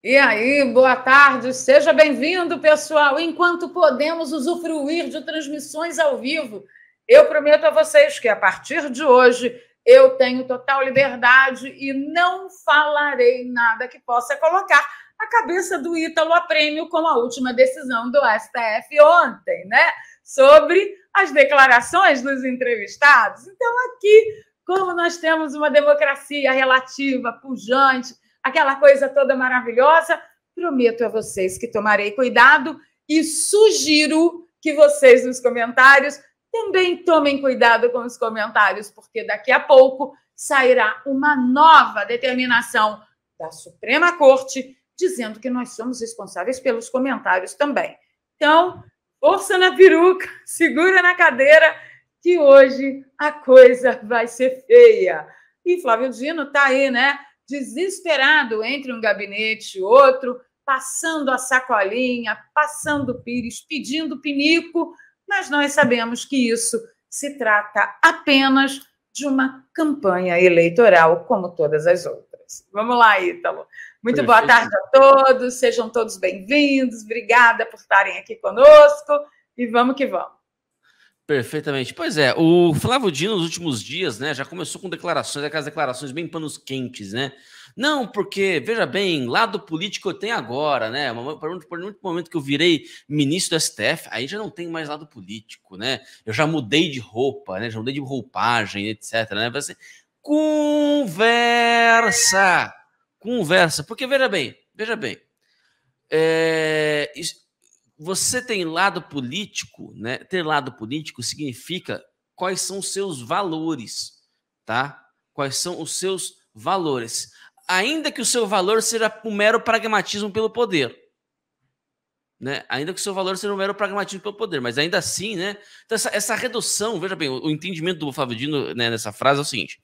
E aí, boa tarde, seja bem-vindo, pessoal. Enquanto podemos usufruir de transmissões ao vivo, eu prometo a vocês que a partir de hoje eu tenho total liberdade e não falarei nada que possa colocar a cabeça do Ítalo a prêmio, como a última decisão do STF ontem, né? Sobre as declarações dos entrevistados. Então, aqui, como nós temos uma democracia relativa, pujante, aquela coisa toda maravilhosa, prometo a vocês que tomarei cuidado e sugiro que vocês nos comentários também tomem cuidado com os comentários, porque daqui a pouco sairá uma nova determinação da Suprema Corte dizendo que nós somos responsáveis pelos comentários também. Então, força na peruca, segura na cadeira, que hoje a coisa vai ser feia. E Flávio Dino está aí, né? Desesperado entre um gabinete e outro, passando a sacolinha, passando o pires, pedindo pinico, mas nós sabemos que isso se trata apenas de uma campanha eleitoral, como todas as outras. Vamos lá, Ítalo. Muito Perfeito. Boa tarde a todos, sejam todos bem-vindos, obrigada por estarem aqui conosco e vamos que vamos. Perfeitamente. Pois é, o Flávio Dino nos últimos dias, né, já começou com declarações, aquelas declarações bem panos quentes, né? Não, porque, veja bem, lado político eu tenho agora, né? Por muito momento que eu virei ministro do STF, aí já não tenho mais lado político, né? Eu já mudei de roupa, né? Já mudei de roupagem, etc, né? Vai ser conversa, porque veja bem, você tem lado político, né? Ter lado político significa quais são os seus valores, tá? Quais são os seus valores? Ainda que o seu valor seja um mero pragmatismo pelo poder, né? Ainda que o seu valor seja um mero pragmatismo pelo poder, mas ainda assim, né? Então essa redução, veja bem, o entendimento do Flávio Dino, né, nessa frase é o seguinte: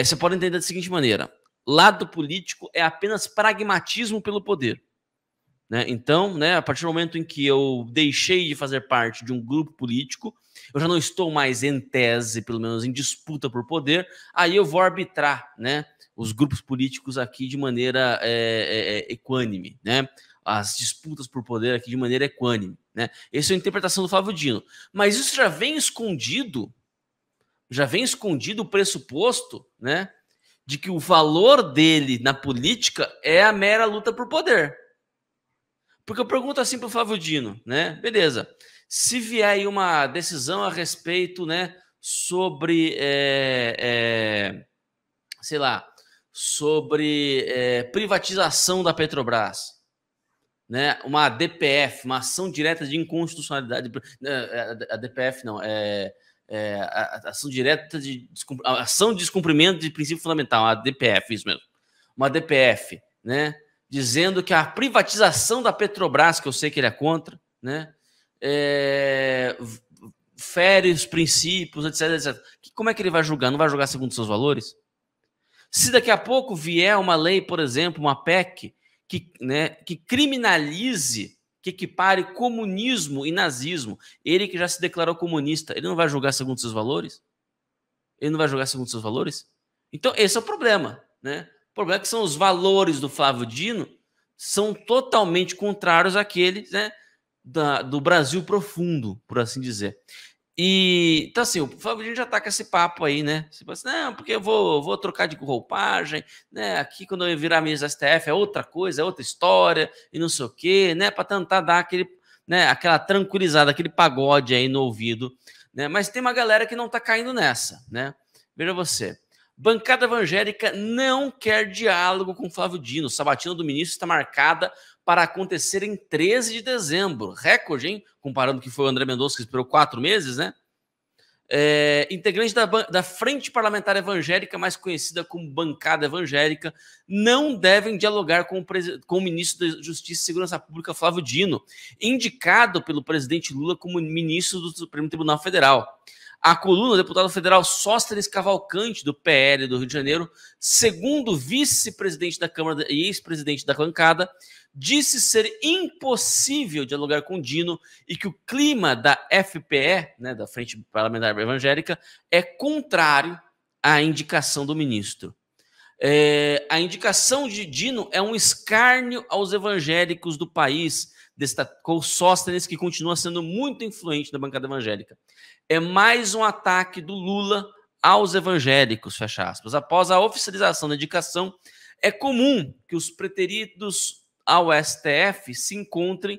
você pode entender da seguinte maneira: lado político é apenas pragmatismo pelo poder. Né? Então, né, a partir do momento em que eu deixei de fazer parte de um grupo político, eu já não estou mais em tese, pelo menos em disputa por poder, aí eu vou arbitrar, né, os grupos políticos aqui de maneira equânime, né? As disputas por poder aqui de maneira equânime, né? Essa é a interpretação do Flávio Dino. Mas isso já vem escondido o pressuposto, né, de que o valor dele na política é a mera luta por poder. Porque eu pergunto assim para o Flávio Dino, né? Beleza. Se vier aí uma decisão a respeito, né, sobre, sei lá, sobre privatização da Petrobras, né? Uma DPF, uma ação direta de inconstitucionalidade, a DPF não, ação direta de ação de descumprimento de princípio fundamental, a DPF, isso mesmo. Uma DPF, né? Dizendo que a privatização da Petrobras, que eu sei que ele é contra, né, fere os princípios, etc, etc. Como é que ele vai julgar? Não vai julgar segundo seus valores? Se daqui a pouco vier uma lei, por exemplo, uma PEC, que criminalize, que equipare comunismo e nazismo, ele que já se declarou comunista, ele não vai julgar segundo seus valores? Ele não vai julgar segundo seus valores? Então, esse é o problema, né? O problema é que são os valores do Flávio Dino são totalmente contrários àqueles, né, do Brasil profundo, por assim dizer. E, então assim, o Flávio Dino já tá com esse papo aí, né? Você fala assim, não, porque eu vou trocar de roupagem, né? Aqui quando eu virar ministro da STF é outra coisa, é outra história, e não sei o quê, né? Para tentar dar aquele, né, aquela tranquilizada, aquele pagode aí no ouvido, né? Mas tem uma galera que não tá caindo nessa, né? Veja você. Bancada evangélica não quer diálogo com Flávio Dino. Sabatina do ministro está marcada para acontecer em 13 de dezembro. Recorde, hein? Comparando que foi o André Mendonça que esperou 4 meses, né? Integrantes da Frente Parlamentar Evangélica, mais conhecida como Bancada Evangélica, não devem dialogar com o ministro da Justiça e Segurança Pública, Flávio Dino, indicado pelo presidente Lula como ministro do Supremo Tribunal Federal. A coluna do deputado federal Sóstenes Cavalcante, do PL do Rio de Janeiro, segundo vice-presidente da Câmara e ex-presidente da bancada, disse ser impossível dialogar com Dino e que o clima da FPE, né, da Frente Parlamentar Evangélica, é contrário à indicação do ministro. A indicação de Dino é um escárnio aos evangélicos do país, destacou Sóstenes, que continua sendo muito influente na bancada evangélica. É mais um ataque do Lula aos evangélicos, fecha aspas. Após a oficialização da indicação, é comum que os preteridos ao STF se encontrem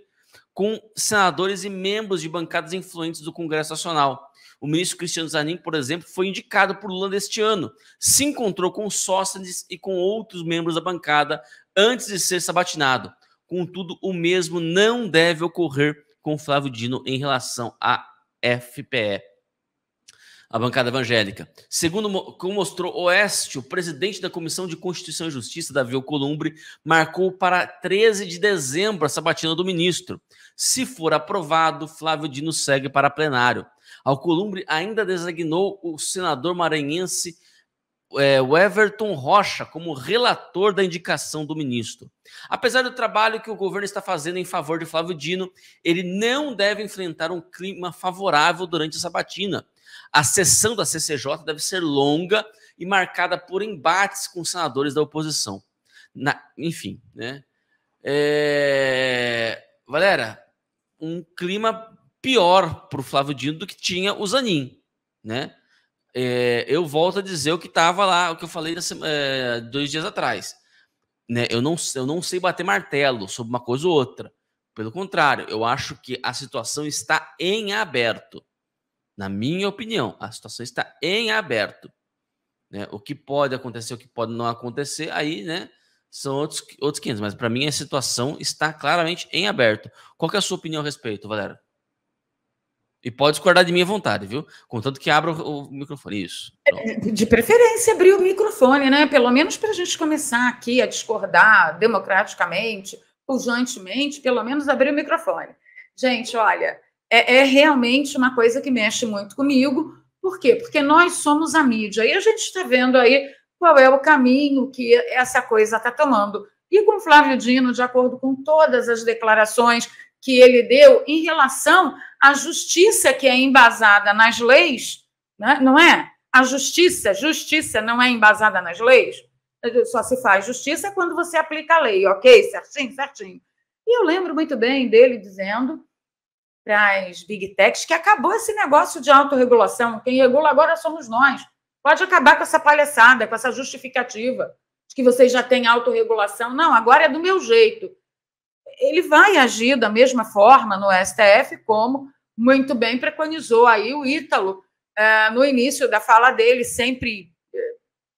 com senadores e membros de bancadas influentes do Congresso Nacional. O ministro Cristiano Zanin, por exemplo, foi indicado por Lula neste ano. Se encontrou com Sóstenes e com outros membros da bancada antes de ser sabatinado. Contudo, o mesmo não deve ocorrer com Flávio Dino em relação à FPE, a bancada evangélica. Segundo como mostrou Oeste, o presidente da Comissão de Constituição e Justiça, Davi Alcolumbre, marcou para 13 de dezembro a sabatina do ministro. Se for aprovado, Flávio Dino segue para plenário. Alcolumbre ainda designou o senador maranhense o Everton Rocha como relator da indicação do ministro. Apesar do trabalho que o governo está fazendo em favor de Flávio Dino, ele não deve enfrentar um clima favorável durante a sabatina. A sessão da CCJ deve ser longa e marcada por embates com senadores da oposição. Enfim, né? Galera, um clima pior para o Flávio Dino do que tinha o Zanin, né? Eu volto a dizer o que estava lá, o que eu falei 2 dias atrás. Né? Eu não sei bater martelo sobre uma coisa ou outra. Pelo contrário, eu acho que a situação está em aberto. Na minha opinião, a situação está em aberto. Né? O que pode acontecer, o que pode não acontecer, aí, né, são outros 500. Mas para mim a situação está claramente em aberto. Qual que é a sua opinião a respeito, Valéria? E pode discordar de mim à vontade, viu? Contanto que abra o microfone. Isso. De preferência, abrir o microfone, né? Pelo menos para a gente começar aqui a discordar democraticamente, pujantemente, pelo menos abrir o microfone. Gente, olha, é realmente uma coisa que mexe muito comigo. Por quê? Porque nós somos a mídia. E a gente está vendo aí qual é o caminho que essa coisa está tomando. E com Flávio Dino, de acordo com todas as declarações que ele deu em relação à justiça que é embasada nas leis, né? Não é? A justiça não é embasada nas leis. Só se faz justiça quando você aplica a lei, ok? Certinho. E eu lembro muito bem dele dizendo para as Big Techs que acabou esse negócio de autorregulação. Quem regula agora somos nós. Pode acabar com essa palhaçada, com essa justificativa de que vocês já têm autorregulação. Não, agora é do meu jeito. Ele vai agir da mesma forma no STF, como muito bem preconizou aí o Ítalo no início da fala dele, sempre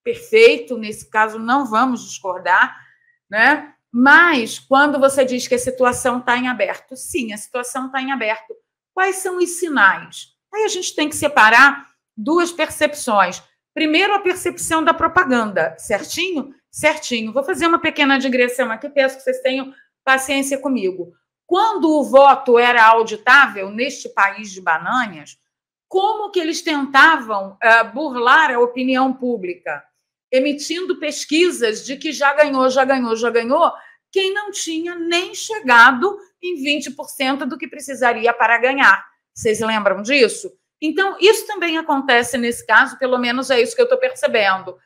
perfeito, nesse caso não vamos discordar, né? Mas quando você diz que a situação está em aberto, sim, a situação está em aberto. Quais são os sinais? Aí a gente tem que separar 2 percepções. Primeiro, a percepção da propaganda, certinho? Certinho. Vou fazer uma pequena digressão aqui, peço que vocês tenham paciência comigo. Quando o voto era auditável neste país de bananas, como que eles tentavam burlar a opinião pública? Emitindo pesquisas de que já ganhou, quem não tinha nem chegado em 20% do que precisaria para ganhar. Vocês lembram disso? Então, isso também acontece nesse caso, pelo menos é isso que eu estou percebendo.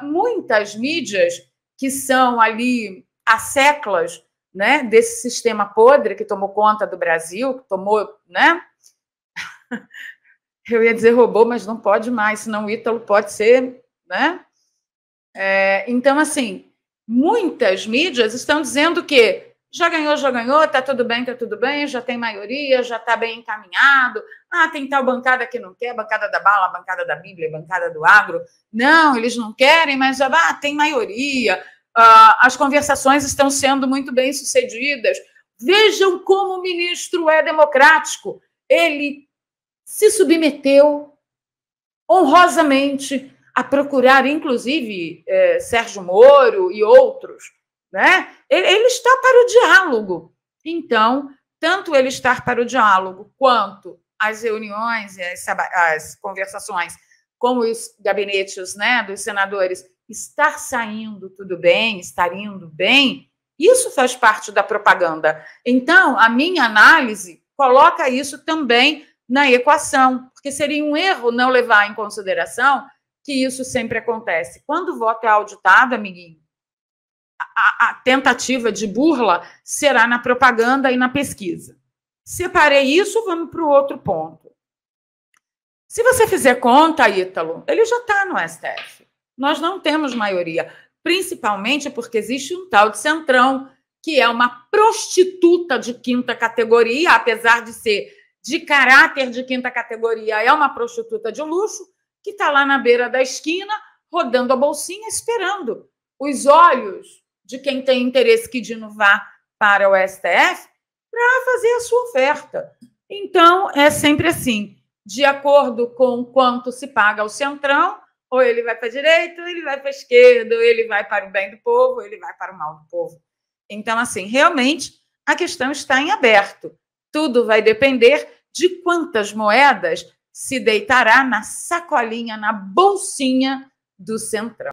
Muitas mídias que são ali asseclas, né, desse sistema podre que tomou conta do Brasil, que tomou, né? Eu ia dizer roubou, mas não pode mais, senão o Ítalo pode ser, né? Então, assim, muitas mídias estão dizendo que já ganhou, tá tudo bem, já tem maioria, já está bem encaminhado. Tem tal bancada que não quer, bancada da bala, bancada da Bíblia, bancada do agro. Não, eles não querem, mas já tem maioria. As conversações estão sendo muito bem sucedidas. Vejam como o ministro é democrático. Ele se submeteu honrosamente a procurar, inclusive, Sérgio Moro e outros, né? Ele está para o diálogo. Então, tanto ele estar para o diálogo, quanto as reuniões, as conversações com os gabinetes, né, dos senadores, estar saindo tudo bem, estar indo bem, isso faz parte da propaganda. Então, a minha análise coloca isso também na equação, porque seria um erro não levar em consideração que isso sempre acontece? Quando o voto é auditado, amiguinho, a tentativa de burla será na propaganda e na pesquisa. Separei isso, vamos para o outro ponto. Se você fizer conta, Ítalo, ele já está no STF. Nós não temos maioria, principalmente porque existe um tal de Centrão, que é uma prostituta de quinta categoria, apesar de ser de caráter de quinta categoria, é uma prostituta de luxo, que está lá na beira da esquina, rodando a bolsinha, esperando os olhos de quem tem interesse que Dino vá para o STF para fazer a sua oferta. Então, é sempre assim, de acordo com quanto se paga ao Centrão, ou ele vai para a direita, ou ele vai para a esquerda, ou ele vai para o bem do povo, ou ele vai para o mal do povo. Então, assim, realmente, a questão está em aberto. Tudo vai depender de quantas moedas se deitará na sacolinha, na bolsinha do Centrão.